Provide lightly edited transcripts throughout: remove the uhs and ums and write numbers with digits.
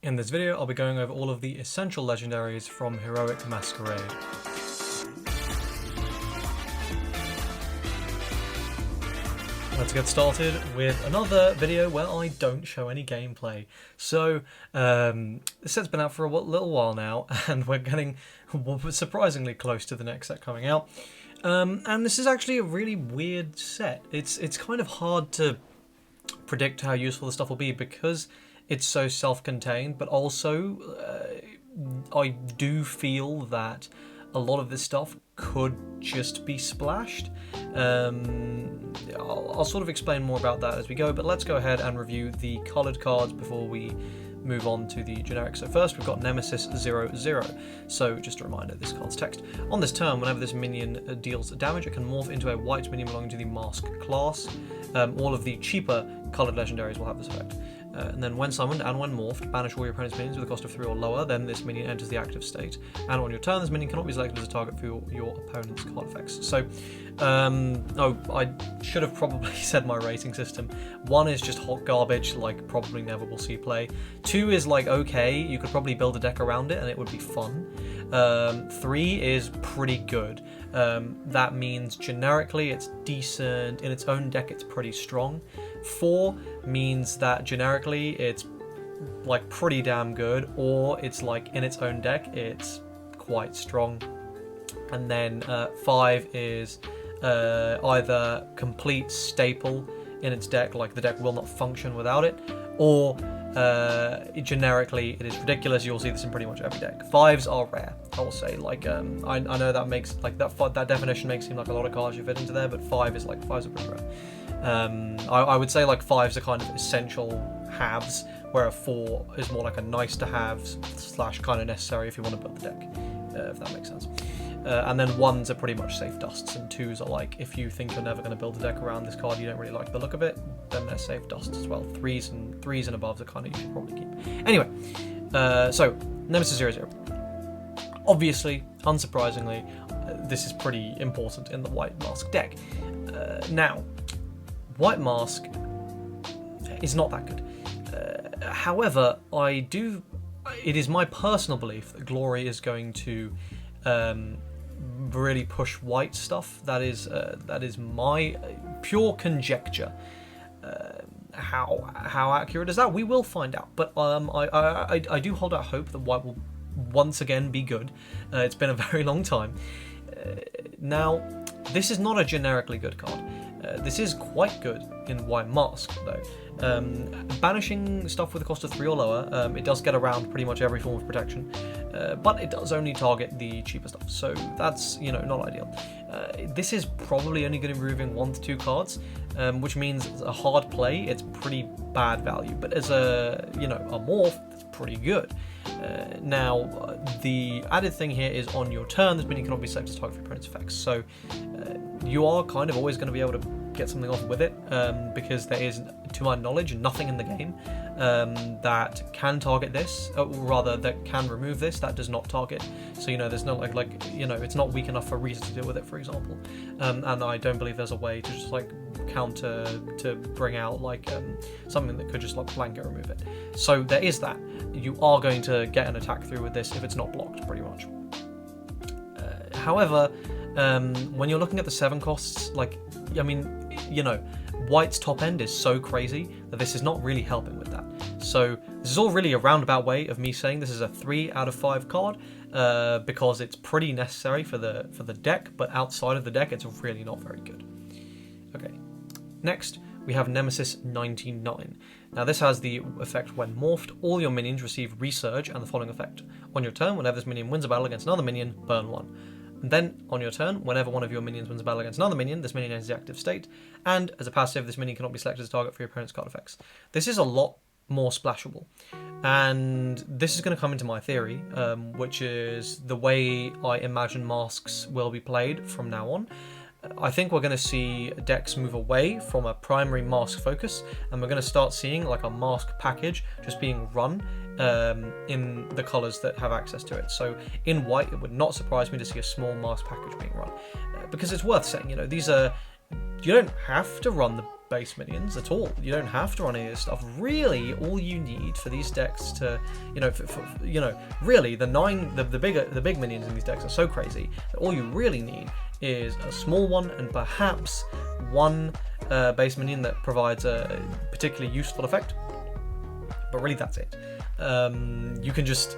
In this video, I'll be going over all of the essential legendaries from Heroic Masquerade. Let's get started with another video where I don't show any gameplay. So, this set's been out for a little while now, and we're getting surprisingly close to the next set coming out. And this is actually a really weird set. It's kind of hard to predict how useful the stuff will be because it's so self-contained, but also I do feel that a lot of this stuff could just be splashed. I'll sort of explain more about that as we go, but let's go ahead and review the coloured cards before we move on to the generic. So first we've got Nemesis 00. So just a reminder, this card's text. On this turn, whenever this minion deals damage, it can morph into a white minion belonging to the Mask class. All of the cheaper coloured legendaries will have this effect. And then when summoned and when morphed, banish all your opponent's minions with a cost of 3 or lower, then this minion enters the active state. And on your turn, this minion cannot be selected as a target for your opponent's card effects. So, I should have probably said my rating system. 1 is just hot garbage, like probably never will see play. 2 is like okay, you could probably build a deck around it and it would be fun. 3 is pretty good. That means generically it's decent, in its own deck it's pretty strong. 4 means that generically it's like pretty damn good, or it's like in its own deck it's quite strong. And then 5 is either complete staple in its deck, like the deck will not function without it, or generically it is ridiculous. You'll see this in pretty much every deck. 5s are rare, I will say. Like I know that makes like that definition makes seem like a lot of cards you fit into there, but 5s are pretty rare. I would say like 5s are kind of essential halves, where a 4 is more like a nice to have / kind of necessary if you want to build the deck, if that makes sense. And then 1s are pretty much safe dusts, and 2s are like, if you think you're never going to build a deck around this card, you don't really like the look of it, then they're safe dusts as well. 3s and above are kind of you should probably keep. Anyway, so Nemesis 00. Obviously, unsurprisingly, this is pretty important in the White Mask deck. Now, White Mask is not that good. However, it is my personal belief that Glory is going to really push white stuff. That is my pure conjecture. How accurate is that? We will find out. But I do hold out hope that white will once again be good. It's been a very long time. Now, this is not a generically good card. This is quite good in White Mask, though. Banishing stuff with a cost of 3 or lower, it does get around pretty much every form of protection, but it does only target the cheaper stuff, so that's, not ideal. This is probably only going to be removing 1 to 2 cards, which means as a hard play, it's pretty bad value, but as a morph, it's pretty good. Now, the added thing here is on your turn, this minion cannot be selected as target for your opponent's effects, so you are kind of always going to be able to get something off with it, because there is, to my knowledge, nothing in the game that can target this, or rather that can remove this, that does not target. So there's no it's not weak enough for Reason to deal with it, for example, and I don't believe there's a way to just counter to bring out something that could just blanket remove it. So there is that. You are going to get an attack through with this if it's not blocked, pretty much. However, when you're looking at the 7 costs, White's top end is so crazy that this is not really helping with that. So this is all really a roundabout way of me saying this is a 3 out of 5 card, because it's pretty necessary for the deck, but outside of the deck, it's really not very good. Okay, next we have Nemesis 99. Now this has the effect when morphed, all your minions receive Resurge and the following effect. On your turn, whenever this minion wins a battle against another minion, burn 1. And then, on your turn, whenever one of your minions wins a battle against another minion, this minion enters the active state, and as a passive, this minion cannot be selected as a target for your opponent's card effects. This is a lot more splashable, and this is going to come into my theory, which is the way I imagine masks will be played from now on. I think we're going to see decks move away from a primary mask focus, and we're going to start seeing like a mask package just being run in the colours that have access to it. So in white, it would not surprise me to see a small mask package being run, because it's worth saying, these are you don't have to run the base minions at all. You don't have to run any of this stuff. Really, all you need for these decks to, really the big minions in these decks are so crazy that all you really need is a small one and perhaps one base minion that provides a particularly useful effect. But really, that's it. You can just,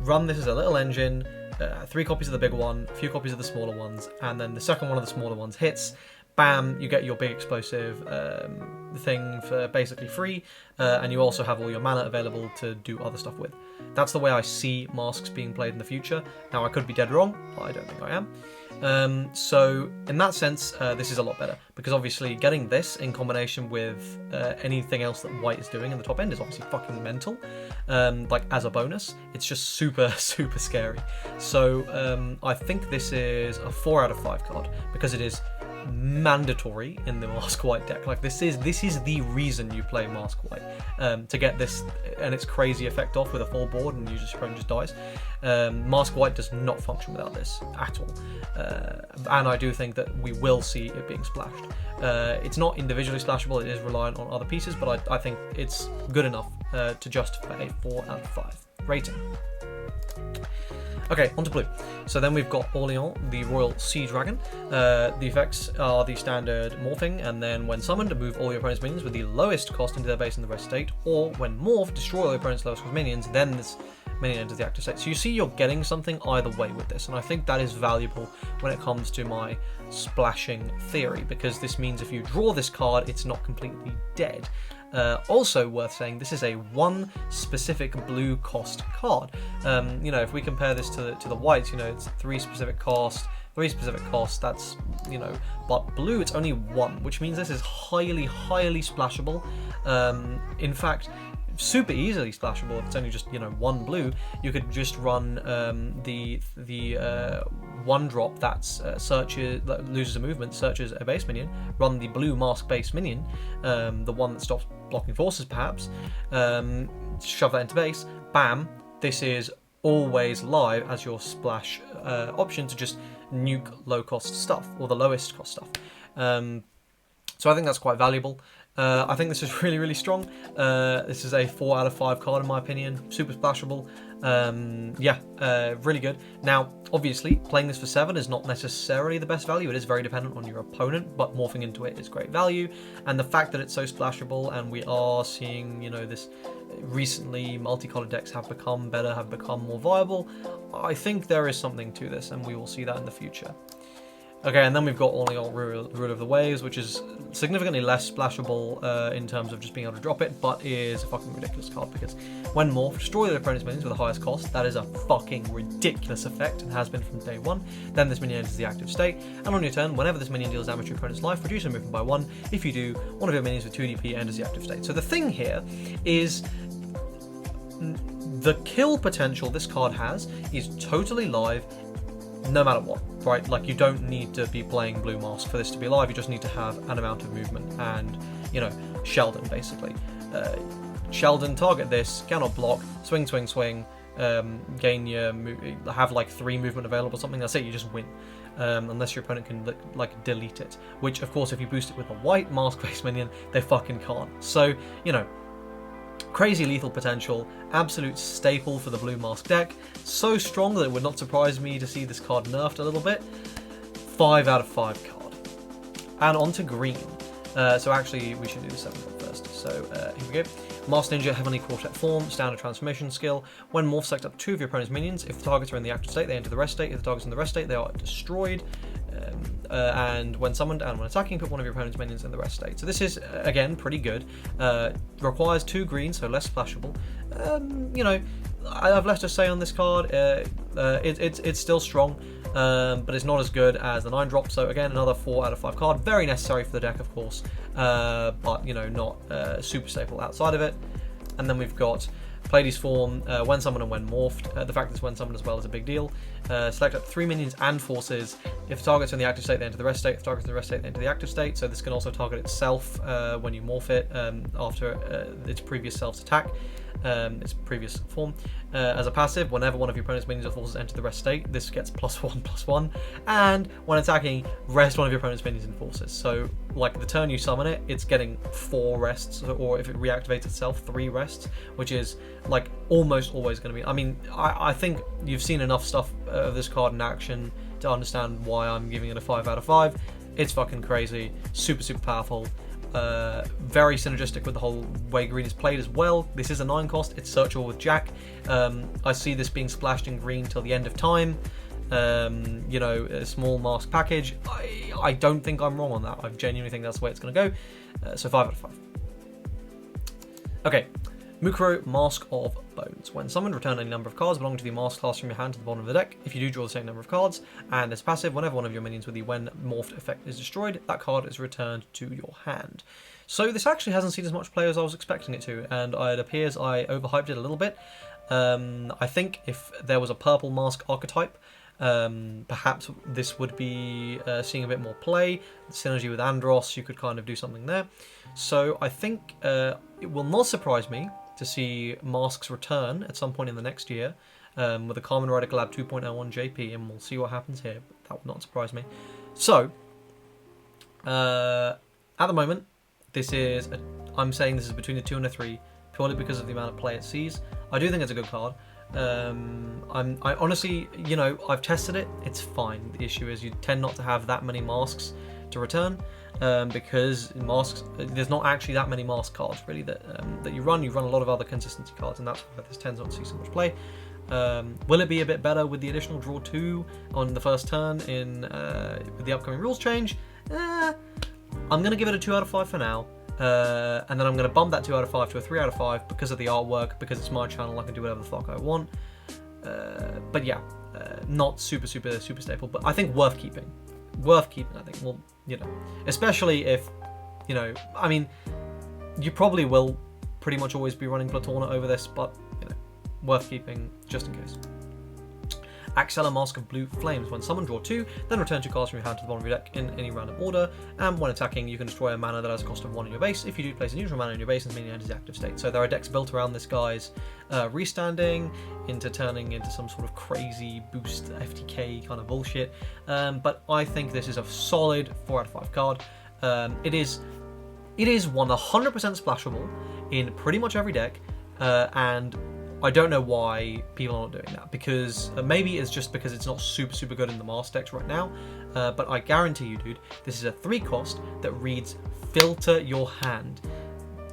run this as a little engine, 3 copies of the big one, a few copies of the smaller ones, and then the second one of the smaller ones hits. Bam, you get your big explosive thing for basically free, and you also have all your mana available to do other stuff with. That's the way I see masks being played in the future. Now, I could be dead wrong, but I don't think I am. So, in that sense, this is a lot better, because obviously getting this in combination with anything else that white is doing in the top end is obviously fucking mental. Like, as a bonus, it's just super, super scary. So, I think this is a 4 out of 5 card, because it is mandatory in the Mask White deck. Like, this is the reason you play Mask White, to get this and its crazy effect off with a full board and your opponent just dies. Mask White does not function without this at all, and I do think that we will see it being splashed. It's not individually splashable, it is reliant on other pieces, but I think it's good enough to justify a 4 out of 5 rating. Okay, on to blue. So then we've got Orleans, the Royal Sea Dragon. The effects are the standard morphing, and then when summoned, move all your opponent's minions with the lowest cost into their base in the rest state, or when morphed, destroy all your opponent's lowest cost minions, then this minion enters the active state. So you see you're getting something either way with this, and I think that is valuable when it comes to my splashing theory, because this means if you draw this card, it's not completely dead. Also worth saying, this is a 1 specific blue cost card. If we compare this to the whites, it's 3 specific cost, that's, but blue, it's only 1, which means this is highly, highly splashable. In fact, super easily splashable. If it's only just 1 blue, you could just run the 1 drop that's that loses a movement, searches a base minion, run the blue mask base minion, the one that stops blocking forces perhaps, shove that into base, bam, this is always live as your splash option to just nuke low cost stuff, or the lowest cost stuff. So I think that's quite valuable. I think this is really, really strong. This is a 4 out of 5 card in my opinion. Super splashable. Really good. Now, obviously, playing this for 7 is not necessarily the best value. It is very dependent on your opponent, but morphing into it is great value. And the fact that it's so splashable, and we are seeing, this recently, multicolored decks have become better, have become more viable. I think there is something to this, and we will see that in the future. Okay, and then we've got Orleans, Rule of the Waves, which is significantly less splashable in terms of just being able to drop it, but is a fucking ridiculous card, because when morphed, destroy the opponent's minions with the highest cost. That is a fucking ridiculous effect, and has been from day 1. Then this minion enters the active state, and on your turn, whenever this minion deals damage to your opponent's life, reduce a movement by 1. If you do, one of your minions with 2 DP enters the active state. So the thing here is, the kill potential this card has is totally live, no matter what, right? Like, you don't need to be playing Blue Mask for this to be alive, you just need to have an amount of movement, and, Sheldon, basically. Sheldon, target this, cannot block, swing, swing, swing, gain your, have like 3 movement available or something, that's it, you just win. Unless your opponent can, delete it. Which, of course, if you boost it with a white mask-based minion, they fucking can't. So, crazy lethal potential, absolute staple for the blue mask deck. So strong that it would not surprise me to see this card nerfed a little bit. 5 out of 5 card. And on to green. So actually, we should do the 7th one first. So here we go. Masked Ninja, Heavenly Quartet form, standard transformation skill. When morph, select up 2 of your opponent's minions. If the targets are in the active state, they enter the rest state. If the targets are in the rest state, they are destroyed. And when summoned and when attacking, put one of your opponent's minions in the rest state. So this is, again, pretty good. Requires 2 greens, so less splashable. I've left a say on this card. It's still strong, but it's not as good as the 9 drop. So again, another 4 out of 5 card. Very necessary for the deck, of course, but not super staple outside of it. And then we've got Pleiades form, when summoned and when morphed. The fact that it's when summoned as well is a big deal. Select up 3 minions and forces. If the target's in the active state, they enter the rest state. If the target's in the rest state, they enter the active state. So this can also target itself when you morph it after its previous self's attack. its previous form. As a passive, whenever one of your opponent's minions or forces enter the rest state, this gets +1/+1. And when attacking, rest one of your opponent's minions and forces. So, like the turn you summon it, it's getting 4 rests, or if it reactivates itself, 3 rests, which is like almost always going to be. I mean, I think you've seen enough stuff of this card in action to understand why I'm giving it a 5 out of 5. It's fucking crazy, super powerful. Very synergistic with the whole way green is played as well. This is a 9 cost, it's searchable with Jack. I see this being splashed in green till the end of time. You know, a small mask package. I don't think I'm wrong on that. I genuinely think that's the way it's going to go. So 5 out of 5. Okay, Mukuro, Mask of Bones. When summoned, return any number of cards belonging to the Mask class from your hand to the bottom of the deck. If you do, draw the same number of cards. And as passive, whenever one of your minions with the when morphed effect is destroyed, that card is returned to your hand. So this actually hasn't seen as much play as I was expecting it to, and it appears I overhyped it a little bit. I think if there was a purple Mask archetype, perhaps this would be seeing a bit more play. Synergy with Andros, you could kind of do something there. So I think it will not surprise me to see Masks return at some point in the next year with a Kamen Rider Collab 2.01 JP, and we'll see what happens here. That would not surprise me. So, at the moment, I'm saying this is between a 2 and a 3, purely because of the amount of play it sees. I do think it's a good card. I honestly, you know, I've tested it. It's fine. The issue is you tend not to have that many masks to return, because in masks, there's not actually that many mask cards really that you run. You run a lot of other consistency cards, and that's why this tends not to see so much play. Will it be a bit better with the additional draw 2 on the first turn with the upcoming rules change? I'm going to give it a 2 out of 5 for now. And then I'm going to bump that 2 out of 5 to a 3 out of 5 because of the artwork, because it's my channel, I can do whatever the fuck I want. But yeah, not super staple, but I think worth keeping. Worth keeping, I think. Well, you know, especially if, you know, I mean, you probably will pretty much always be running Platona over this, but, you know, worth keeping just in case. Axella, Mask of Blue Flames. When summoned, draw 2, then return 2 cards from your hand to the bottom of your deck in any random order. And when attacking, you can destroy a mana that has a cost of 1 in your base. If you do, place a neutral mana in your base and minion enters active state. So there are decks built around this guy's restanding into turning into some sort of crazy boost FTK kind of bullshit. But I think this is a solid 4 out of 5 card. It is 100% splashable in pretty much every deck, and I don't know why people are not doing that, because maybe it's just because it's not super good in the Mask decks right now, but I guarantee you, dude, this is a 3 cost that reads Filter Your Hand.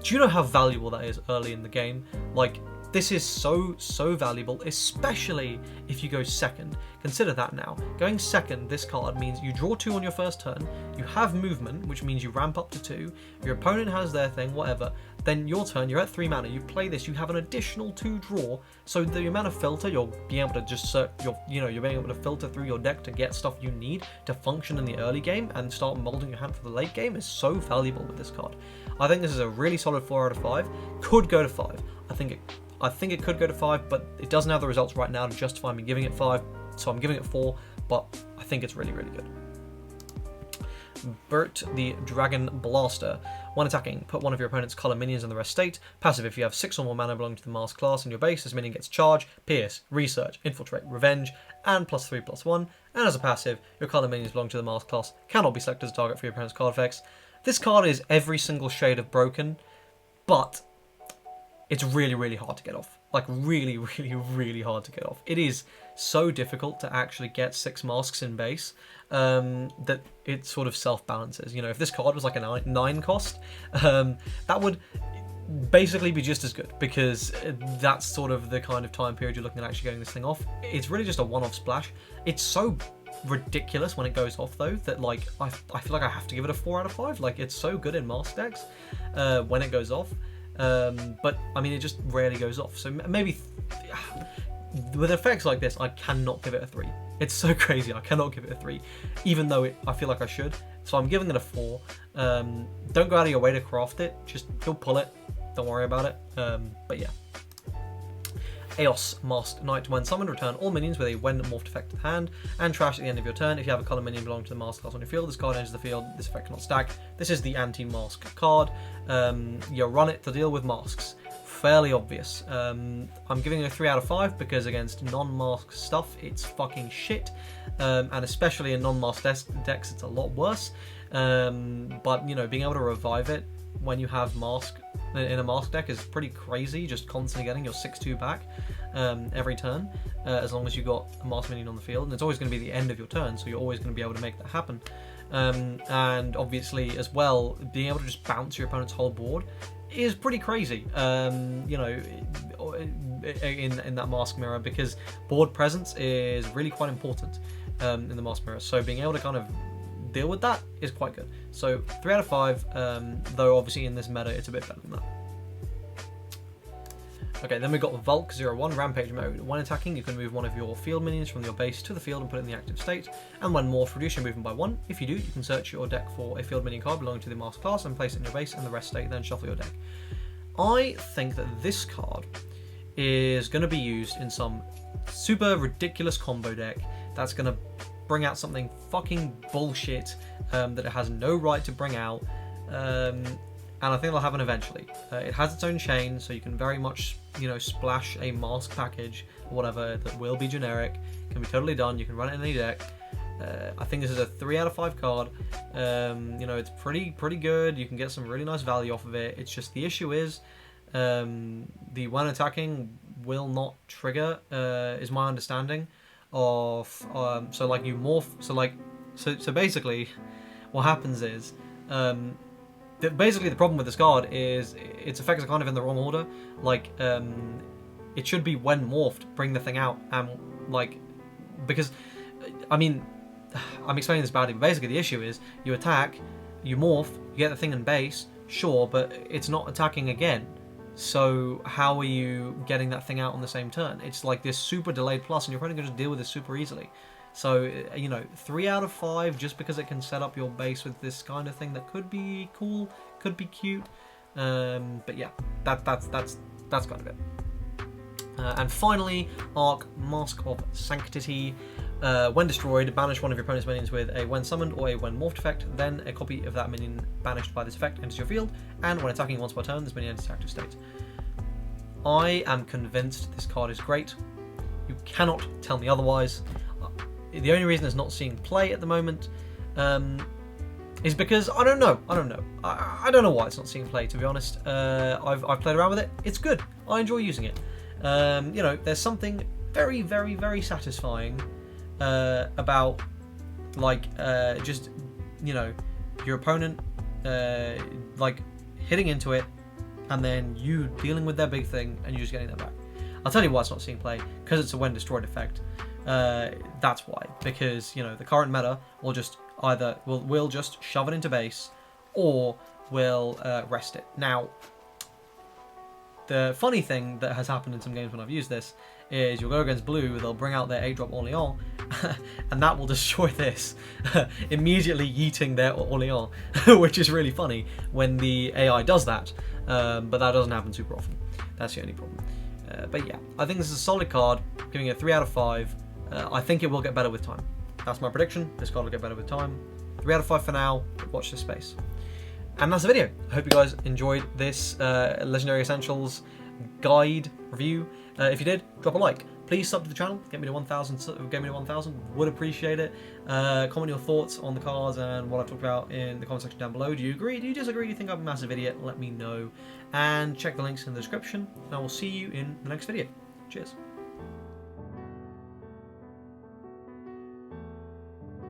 Do you know how valuable that is early in the game? Like, this is so valuable, especially if you go second. Consider that now. Going second, this card means you draw 2 on your first turn, you have movement, which means you ramp up to 2, your opponent has their thing, whatever, then your turn, you're at 3 mana, you play this, you have an additional 2 draw, so the amount of filter, you'll be able to just you're being able to filter through your deck to get stuff you need to function in the early game and start molding your hand for the late game is so valuable with this card. I think this is a really solid 4 out of 5. Could go to 5. I think it could go to 5, but it doesn't have the results right now to justify me giving it 5, so I'm giving it 4, but I think it's really good. Bert the Dragon Blaster. When attacking, put one of your opponent's colour minions in the rest state. Passive, if you have 6 or more mana belonging to the Mask class in your base, this minion gets Charge, Pierce, Research, Infiltrate, Revenge, and +3/+1. And as a passive, your colour minions belong to the Mask class cannot be selected as a target for your opponent's card effects. This card is every single shade of broken, but it's really hard to get off. Like, really hard to get off. It is so difficult to actually get 6 masks in base that it sort of self-balances. You know, if this card was like a 9 cost, that would basically be just as good, because that's sort of the kind of time period you're looking at actually getting this thing off. It's really just a one-off splash. It's so ridiculous when it goes off, though, that like I feel like I have to give it a 4 out of 5. Like, it's so good in mask decks when it goes off. But I mean, it just rarely goes off, so maybe with effects like this I cannot give it a 3. It's so crazy, I cannot give it a 3, even though I feel like I should, so I'm giving it a 4. Don't go out of your way to craft it, just you'll pull it, don't worry about it. But yeah. Eos Masked Knight. When summoned, return all minions with a when morphed effect to hand and trash at the end of your turn. If you have a colour minion belonging to the Mask class on your field, this card enters the field. This effect cannot stack. This is the anti-mask card. You run it to deal with masks. fairly obvious. I'm giving it a 3 out of 5 because against non-mask stuff, it's fucking shit, and especially in non-mask decks, it's a lot worse. But you know, being able to revive it when you have mask in a mask deck is pretty crazy. Just constantly getting your 6/2 back every turn, as long as you got a mask minion on the field, and it's always going to be the end of your turn, so you're always going to be able to make that happen. And obviously, as well, being able to just bounce your opponent's whole board is pretty crazy. You know, in that mask mirror, because board presence is really quite important in the mask mirror. So being able to kind of deal with that is quite good. So 3 out of 5, though obviously in this meta it's a bit better than that. Okay, then we've got Vulk01 Rampage mode. When attacking, you can move one of your field minions from your base to the field and put it in the active state. And when morphed, reduce your movement by 1. If you do, you can search your deck for a field minion card belonging to the mask class and place it in your base and the rest state, then shuffle your deck. I think that this card is going to be used in some super ridiculous combo deck that's going to bring out something fucking bullshit that it has no right to bring out. And I think it'll happen eventually. It has its own chain, so you can very much, you know, splash a mask package or whatever that will be generic. Can be totally done. You can run it in any deck. I think this is a 3 out of 5 card. You know, it's pretty good. You can get some really nice value off of it. It's just the issue is the when attacking will not trigger. Is my understanding of so like you morph. So basically, what happens is. Basically, the problem with this card is its effects are kind of in the wrong order. Like, it should be when morphed, bring the thing out, and like, because, I mean, I'm explaining this badly, but basically the issue is you attack, you morph, you get the thing in base, sure, but it's not attacking again. So how are you getting that thing out on the same turn? It's like this super delayed plus, and you're probably going to just deal with this super easily. So, you know, 3 out of 5 just because it can set up your base with this kind of thing that could be cool, could be cute. But yeah, that's kind of it. And finally, Arc Mask of Sanctity. When destroyed, banish one of your opponent's minions with a when summoned or a when morphed effect. Then a copy of that minion banished by this effect enters your field. And when attacking once per turn, this minion enters active state. I am convinced this card is great. You cannot tell me otherwise. The only reason it's not seeing play at the moment is because I don't know. I don't know why it's not seeing play, to be honest. I've played around with it. It's good. I enjoy using it. You know, there's something very, very, very satisfying about like just, you know, your opponent like hitting into it and then you dealing with their big thing and you just getting that back. I'll tell you why it's not seeing play, because it's a when destroyed effect. That's why, because, you know, the current meta will just either will just shove it into base or will rest it. Now, the funny thing that has happened in some games when I've used this is you'll go against blue, they'll bring out their 8-drop Orleans, and that will destroy this, immediately yeeting their Orleans, which is really funny when the AI does that, but that doesn't happen super often. That's the only problem. But yeah, I think this is a solid card, giving it a 3 out of 5. I think it will get better with time. That's my prediction. This card will get better with time. 3 out of 5 for now. Watch this space. And that's the video. I hope you guys enjoyed this Legendary Essentials guide review. If you did, drop a like. Please sub to the channel. Get me to 1,000. Get me to 1,000. Would appreciate it. Comment your thoughts on the cards and what I've talked about in the comment section down below. Do you agree? Do you disagree? Do you think I'm a massive idiot? Let me know. And check the links in the description. And I will see you in the next video. Cheers.